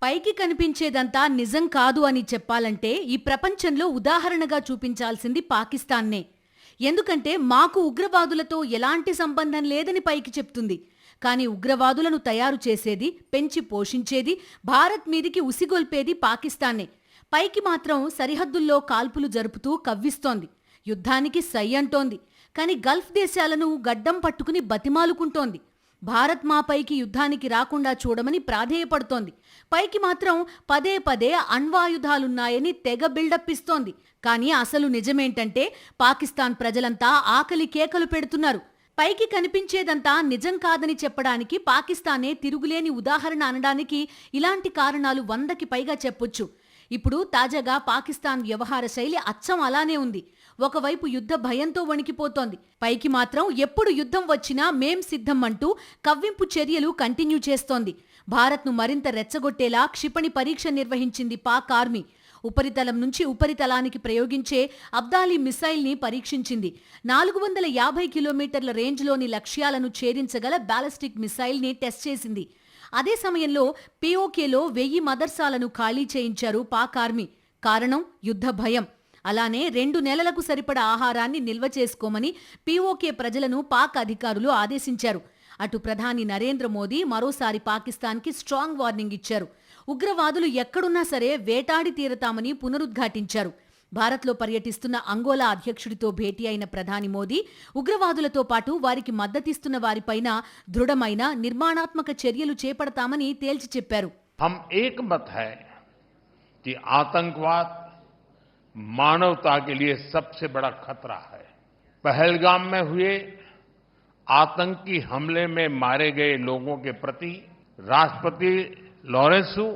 పైకి కనిపించేదంతా నిజం కాదు అని చెప్పాలంటే ఈ ప్రపంచంలో ఉదాహరణగా చూపించాల్సింది పాకిస్తాన్నే. ఎందుకంటే మాకు ఉగ్రవాదులతో ఎలాంటి సంబంధం లేదని పైకి చెప్తుంది. కానీ ఉగ్రవాదులను తయారు చేసేది, పెంచి పోషించేది, భారత్ మీదికి ఉసిగొల్పేది పాకిస్తానే. పైకి మాత్రం సరిహద్దుల్లో కాల్పులు జరుపుతూ కవ్విస్తోంది, యుద్ధానికి సై అంటోంది. కాని గల్ఫ్ దేశాలను గడ్డం పట్టుకుని బతిమాలుకుంటోంది. భారత్ మాపైకి యుద్ధానికి రాకుండా చూడమని ప్రాధేయపడుతోంది. పైకి మాత్రం పదే పదే అణ్వాయుధాలున్నాయని తెగ బిల్డప్ ఇస్తోంది. కానీ అసలు నిజమేంటంటే పాకిస్తాన్ ప్రజలంతా ఆకలి కేకలు పెడుతున్నారు. పైకి కనిపించేదంతా నిజం కాదని చెప్పడానికి పాకిస్తానే తిరుగులేని ఉదాహరణ అనడానికి ఇలాంటి కారణాలు 100కి పైగా చెప్పొచ్చు. ఇప్పుడు తాజాగా పాకిస్తాన్ వ్యవహార శైలి అచ్చం అలానే ఉంది. ఒకవైపు యుద్ధ భయంతో వణికిపోతోంది, పైకి మాత్రం ఎప్పుడు యుద్ధం వచ్చినా మేం సిద్ధం అంటూ కవ్వింపు చర్యలు కంటిన్యూ చేస్తోంది. భారత్ను మరింత రెచ్చగొట్టేలా క్షిపణి పరీక్ష నిర్వహించింది పాక్ ఆర్మీ. ఉపరితలం నుంచి ఉపరితలానికి ప్రయోగించే అబ్దాలీ మిసైల్ని పరీక్షించింది. 450 కిలోమీటర్ల రేంజ్లోని లక్ష్యాలను ఛేదించగల బ్యాలిస్టిక్ మిసైల్ని టెస్ట్ చేసింది. అదే సమయంలో పిఓకేలో 1000 మదర్సాలను ఖాళీ చేయించారు పాక్ ఆర్మీ. కారణం యుద్ధ భయం. అలానే 2 నెలలకు సరిపడ ఆహారాన్ని నిల్వ చేసుకోమని పిఓకే ప్రజలను పాక్ అధికారులు ఆదేశించారు. అటు ప్రధాని నరేంద్ర మోదీ మరోసారి పాకిస్తాన్కి స్ట్రాంగ్ వార్నింగ్ ఇచ్చారు. ఉగ్రవాదులు ఎక్కడున్నా సరే వేటాడి తీరతామని పునరుద్ఘాటించారు. భారత్లో పర్యటిస్తున్న అంగోలా అధ్యక్షుడితో భేటీ అయిన ప్రధాని మోదీ ఉగ్రవాదులతో పాటు వారికి మద్దతిస్తున్న వారిపైన దృఢమైన నిర్మాణాత్మక చర్యలు చేపడతామని తేల్చి చెప్పారు. हम एक मत है कि आतंकवाद मानवता के लिए सबसे बड़ा खतरा है. पहलगाम में हुए आतंकी हमले में मारे गए लोगों के प्रति राष्ट्रपति लॉरेंसो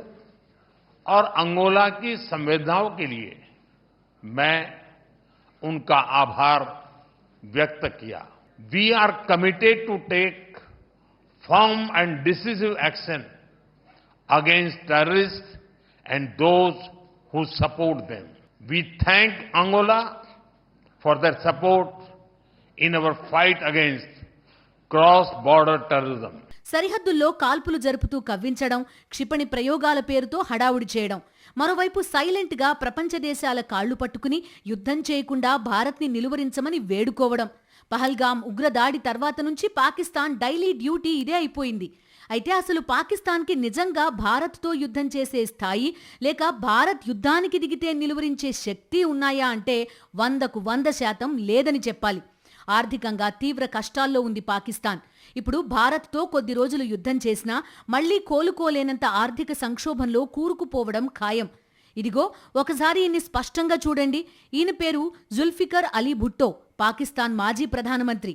और अंगोला की संवेदनाओं के लिए मैं उनका आभार व्यक्त किया. We are committed to take firm and decisive action against terrorists and those who support them. We thank Angola for their support in our fight against cross-border terrorism. సరిహద్దుల్లో కాల్పులు జరుపుతూ కవ్వించడం, క్షిపణి ప్రయోగాల పేరుతో హడావుడి చేయడం, మరోవైపు సైలెంట్ గా ప్రపంచ దేశాల కాళ్లు పట్టుకుని యుద్ధం చేయకుండా భారత్ని నిలువరించమని వేడుకోవడం. పహల్గాం ఉగ్రదాడి తర్వాత నుంచి పాకిస్తాన్ డైలీ డ్యూటీ ఇదే అయిపోయింది. అయితే అసలు పాకిస్తాన్కి నిజంగా భారత్తో యుద్ధం చేసే స్థాయి, లేక భారత్ యుద్ధానికి దిగితే నిలువరించే శక్తి ఉన్నాయా అంటే 100% లేదని చెప్పాలి. ఆర్థికంగా తీవ్ర కష్టాల్లో ఉంది పాకిస్తాన్. ఇప్పుడు భారత్తో కొద్ది రోజులు యుద్ధం చేసినా మళ్లీ కోలుకోలేనంత ఆర్థిక సంక్షోభంలో కూరుకుపోవడం ఖాయం. ఇదిగో ఒకసారి ఈయన్ని స్పష్టంగా చూడండి. ఈయన పేరు జుల్ఫికర్ అలీ భుట్టో, పాకిస్తాన్ మాజీ ప్రధానమంత్రి.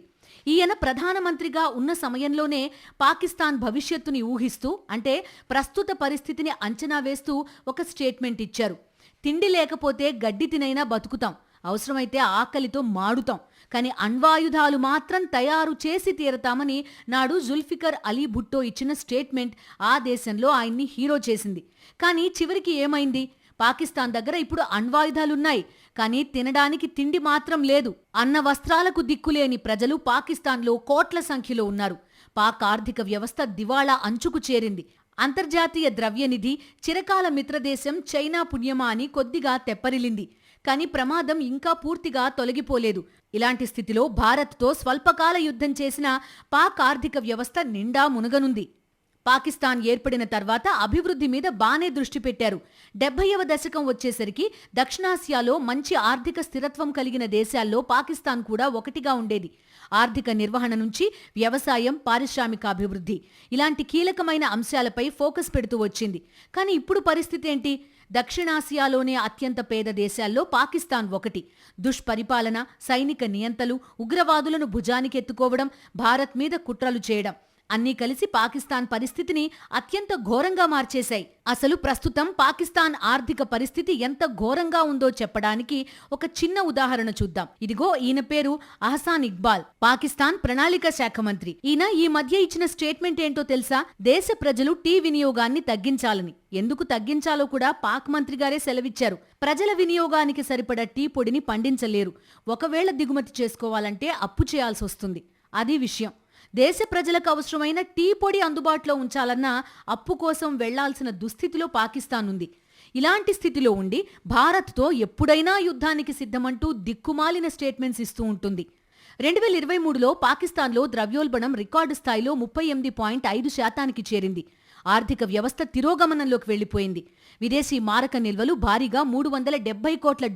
ఈయన ప్రధానమంత్రిగా ఉన్న సమయంలోనే పాకిస్తాన్ భవిష్యత్తుని ఊహిస్తూ, అంటే ప్రస్తుత పరిస్థితిని అంచనా వేస్తూ ఒక స్టేట్మెంట్ ఇచ్చారు. తిండి లేకపోతే గడ్డి తినైనా బతుకుతాం, అవసరమైతే ఆకలితో మాడుతాం, కానీ అణ్వాయుధాలు మాత్రం తయారు చేసి తీరతామని నాడు జుల్ఫికర్ అలీ భుట్టో ఇచ్చిన స్టేట్మెంట్ ఆ దేశంలో ఆయన్ని హీరో చేసింది. కానీ చివరికి ఏమైంది? పాకిస్తాన్ దగ్గర ఇప్పుడు అణ్వాయుధాలున్నాయి, కానీ తినడానికి తిండి మాత్రం లేదు. అన్న వస్త్రాలకు దిక్కులేని ప్రజలు పాకిస్తాన్లో కోట్ల సంఖ్యలో ఉన్నారు. పాక్ ఆర్థిక వ్యవస్థ దివాళా అంచుకు చేరింది. అంతర్జాతీయ ద్రవ్యనిధి, చిరకాల మిత్రదేశం చైనా పుణ్యమా అని కొద్దిగా తెప్పరిల్లింది. కానీ ప్రమాదం ఇంకా పూర్తిగా తొలగిపోలేదు. ఇలాంటి స్థితిలో భారత్తో స్వల్పకాల యుద్ధం చేసిన పాక్ ఆర్థిక వ్యవస్థ నిండా మునగనుంది. పాకిస్తాన్ ఏర్పడిన తర్వాత అభివృద్ధి మీద బానే దృష్టి పెట్టారు. 70వ దశకం వచ్చేసరికి దక్షిణాసియాలో మంచి ఆర్థిక స్థిరత్వం కలిగిన దేశాల్లో పాకిస్తాన్ కూడా ఒకటిగా ఉండేది. ఆర్థిక నిర్వహణ నుంచి వ్యవసాయం, పారిశ్రామికాభివృద్ధి ఇలాంటి కీలకమైన అంశాలపై ఫోకస్ పెడుతూ వచ్చింది. కానీ ఇప్పుడు పరిస్థితి ఏంటి? దక్షిణాసియాలోనే అత్యంత పేద దేశాల్లో పాకిస్తాన్ ఒకటి. దుష్పరిపాలన, సైనిక నియంతలు, ఉగ్రవాదులను భుజానికెత్తుకోవడం, భారత్ మీద కుట్రలు చేయడం అన్నీ కలిసి పాకిస్తాన్ పరిస్థితిని అత్యంత ఘోరంగా మార్చేశాయి. అసలు ప్రస్తుతం పాకిస్తాన్ ఆర్థిక పరిస్థితి ఎంత ఘోరంగా ఉందో చెప్పడానికి ఒక చిన్న ఉదాహరణ చూద్దాం. ఇదిగో ఈయన పేరు అహసాన్ ఇక్బాల్, పాకిస్తాన్ ప్రణాళిక శాఖ మంత్రి. ఈయన ఈ మధ్య ఇచ్చిన స్టేట్మెంట్ ఏంటో తెలుసా? దేశ ప్రజలు టీ వినియోగాన్ని తగ్గించాలని. ఎందుకు తగ్గించాలో కూడా పాక్ మంత్రి గారే సెలవిచ్చారు. ప్రజల వినియోగానికి సరిపడా టీ పొడిని పండించలేరు. ఒకవేళ దిగుమతి చేసుకోవాలంటే అప్పు చేయాల్సి వస్తుంది. అది విషయం. దేశ ప్రజలకు అవసరమైన టీ పొడి అందుబాటులో ఉంచాలన్నా అప్పు కోసం వెళ్లాల్సిన దుస్థితిలో పాకిస్తాన్ ఉంది. ఇలాంటి స్థితిలో ఉండి భారత్తో ఎప్పుడైనా యుద్ధానికి సిద్ధమంటూ దిక్కుమాలిన స్టేట్మెంట్స్ ఇస్తూ ఉంటుంది. 2023లో పాకిస్తాన్లో ద్రవ్యోల్బణం రికార్డు స్థాయిలో 38.5% చేరింది. ఆర్థిక వ్యవస్థ తిరోగమనంలోకి వెళ్లిపోయింది. విదేశీ మారక నిల్వలు భారీగా $370 కోట్ల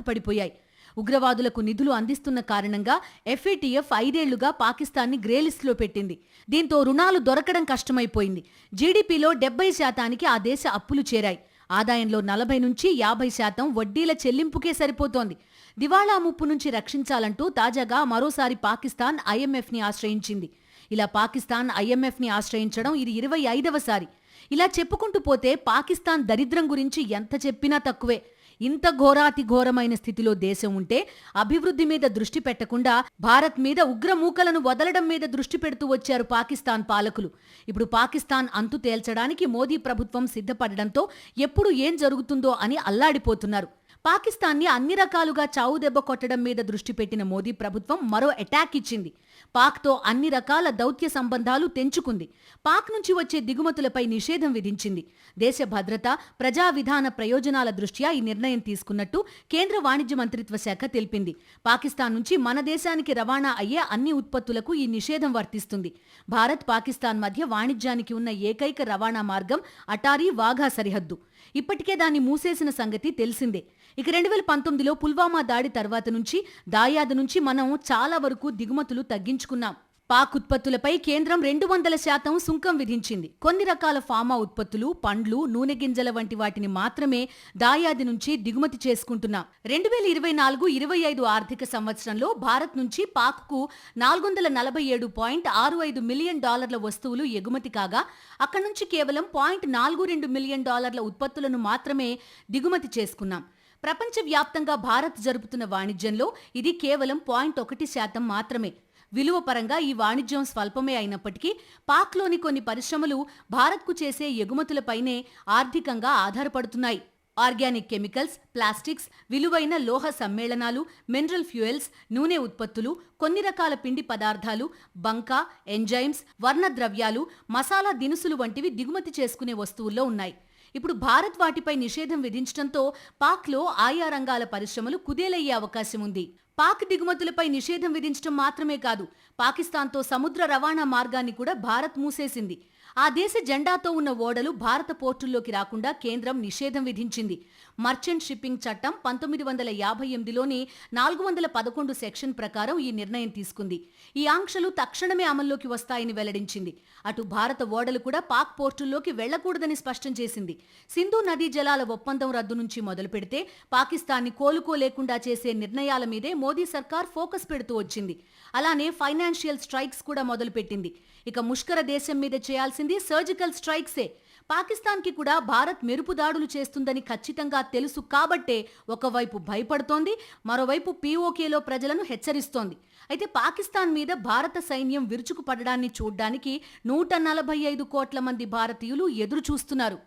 పడిపోయాయి. ఉగ్రవాదులకు నిధులు అందిస్తున్న కారణంగా FATF 5 ఏళ్లుగా పాకిస్తాన్ని గ్రే లిస్టులో పెట్టింది. దీంతో రుణాలు దొరకడం కష్టమైపోయింది. జీడీపీలో 70% ఆ దేశ అప్పులు చేరాయి. ఆదాయంలో 40-50% వడ్డీల చెల్లింపుకే సరిపోతోంది. దివాళా ముప్పు నుంచి రక్షించాలంటూ తాజాగా మరోసారి పాకిస్తాన్ IMFని ఆశ్రయించింది. ఇలా పాకిస్తాన్ IMFని ఆశ్రయించడం ఇది 25వసారి. ఇలా చెప్పుకుంటూ పోతే పాకిస్తాన్ దరిద్రం గురించి ఎంత చెప్పినా తక్కువే. ఇంత ఘోరాతి ఘోరమైన స్థితిలో దేశం ఉంటే అభివృద్ధి మీద దృష్టి పెట్టకుండా భారత్ మీద ఉగ్రమూకలను వదలడం మీద దృష్టి పెడుతూ వచ్చారు పాకిస్తాన్ పాలకులు. ఇప్పుడు పాకిస్తాన్ అంతు తేల్చడానికి మోదీ ప్రభుత్వం సిద్ధపడడంతో ఎప్పుడు ఏం జరుగుతుందో అని అల్లాడిపోతున్నారు. పాకిస్తాన్ని అన్ని రకాలుగా చావుదెబ్బ కొట్టడం మీద దృష్టి పెట్టిన మోదీ ప్రభుత్వం మరో అటాక్ ఇచ్చింది. పాక్తో అన్ని రకాల దౌత్య సంబంధాలు తెంచుకుంది. పాక్ నుంచి వచ్చే దిగుమతులపై నిషేధం విధించింది. దేశ భద్రత, ప్రజా విధాన ప్రయోజనాల దృష్ట్యా ఈ నిర్ణయం తీసుకున్నట్టు కేంద్ర వాణిజ్య మంత్రిత్వ శాఖ తెలిపింది. పాకిస్తాన్ నుంచి మన దేశానికి రవాణా అయ్యే అన్ని ఉత్పత్తులకు ఈ నిషేధం వర్తిస్తుంది. భారత్, పాకిస్తాన్ మధ్య వాణిజ్యానికి ఉన్న ఏకైక రవాణా మార్గం అటారీ వాఘా సరిహద్దు. ఇప్పటికే దాన్ని మూసేసిన సంగతి తెలిసిందే. ఇక 2019లో పుల్వామా దాడి తర్వాత నుంచి దాయాదు నుంచి మనం చాలా వరకు దిగుమతులు తగ్గించుకున్నాం. పాక్ ఉత్పత్తులపై కేంద్రం 200% సుంకం విధించింది. కొన్ని రకాల ఫామా ఉత్పత్తులు, పండ్లు, నూనె గింజల వంటి వాటిని మాత్రమే దాయాది నుంచి దిగుమతి చేసుకుంటున్నాం. 2024-25 ఆర్థిక సంవత్సరంలో భారత్ నుంచి పాక్కు $447.65 మిలియన్ వస్తువులు ఎగుమతి కాగా అక్కడి నుంచి కేవలం $0.42 మిలియన్ ఉత్పత్తులను మాత్రమే దిగుమతి చేసుకున్నాం. ప్రపంచవ్యాప్తంగా భారత్ జరుపుతున్న వాణిజ్యంలో ఇది కేవలం 0.1% మాత్రమే. విలువ పరంగా ఈ వాణిజ్యం స్వల్పమే అయినప్పటికీ పాక్లోని కొన్ని పరిశ్రమలు భారత్కు చేసే ఎగుమతులపైనే ఆర్థికంగా ఆధారపడుతున్నాయి. ఆర్గానిక్ కెమికల్స్, ప్లాస్టిక్స్, విలువైన లోహ సమ్మేళనాలు, మినరల్ ఫ్యూయల్స్, నూనె ఉత్పత్తులు, కొన్ని రకాల పిండి పదార్థాలు, బంకా, ఎంజైమ్స్, వర్ణద్రవ్యాలు, మసాలా దినుసులు వంటివి దిగుమతి చేసుకునే వస్తువుల్లో ఉన్నాయి. ఇప్పుడు భారత్ వాటిపై నిషేధం విధించడంతో పాక్లో ఆయా రంగాల పరిశ్రమలు కుదేలయ్యే అవకాశం ఉంది. పాక్ దిగుమతులపై నిషేధం విధించడం మాత్రమే కాదు, పాకిస్తాన్తో సముద్ర రవాణా మార్గాన్ని కూడా భారత్ మూసేసింది. ఆ దేశ జెండాతో ఉన్న ఓడలు భారత పోర్టుల్లోకి రాకుండా కేంద్రం నిషేధం విధించింది. మర్చెంట్ షిప్పింగ్ చట్టం 1958లోని 411 సెక్షన్ ప్రకారం ఈ నిర్ణయం తీసుకుంది. ఈ ఆంక్షలు తక్షణమే అమల్లోకి వస్తాయని వెల్లడించింది. అటు భారత ఓడలు కూడా పాక్ పోర్టుల్లోకి వెళ్లకూడదని స్పష్టం చేసింది. సింధు నదీ జలాల ఒప్పందం రద్దు నుంచి మొదలు పెడితే పాకిస్తాన్ని కోలుకోలేకుండా చేసే నిర్ణయాల మీదే మోదీ సర్కార్ ఫోకస్ పెడుతూ వచ్చింది. అలానే ఫైనాన్షియల్ స్ట్రైక్స్ కూడా మొదలుపెట్టింది. ఇక ముష్కర దేశం మీద చేయాల్సింది సర్జికల్ స్ట్రైక్సే. పాకిస్తాన్కి కూడా భారత్ మెరుపు దాడులు చేస్తుందని ఖచ్చితంగా తెలుసు కాబట్టే ఒకవైపు భయపడుతోంది, మరోవైపు POKలో ప్రజలను హెచ్చరిస్తోంది. అయితే పాకిస్తాన్ మీద భారత సైన్యం విరుచుకుపడడాన్ని చూడ్డానికి 145 కోట్ల మంది భారతీయులు ఎదురు చూస్తున్నారు.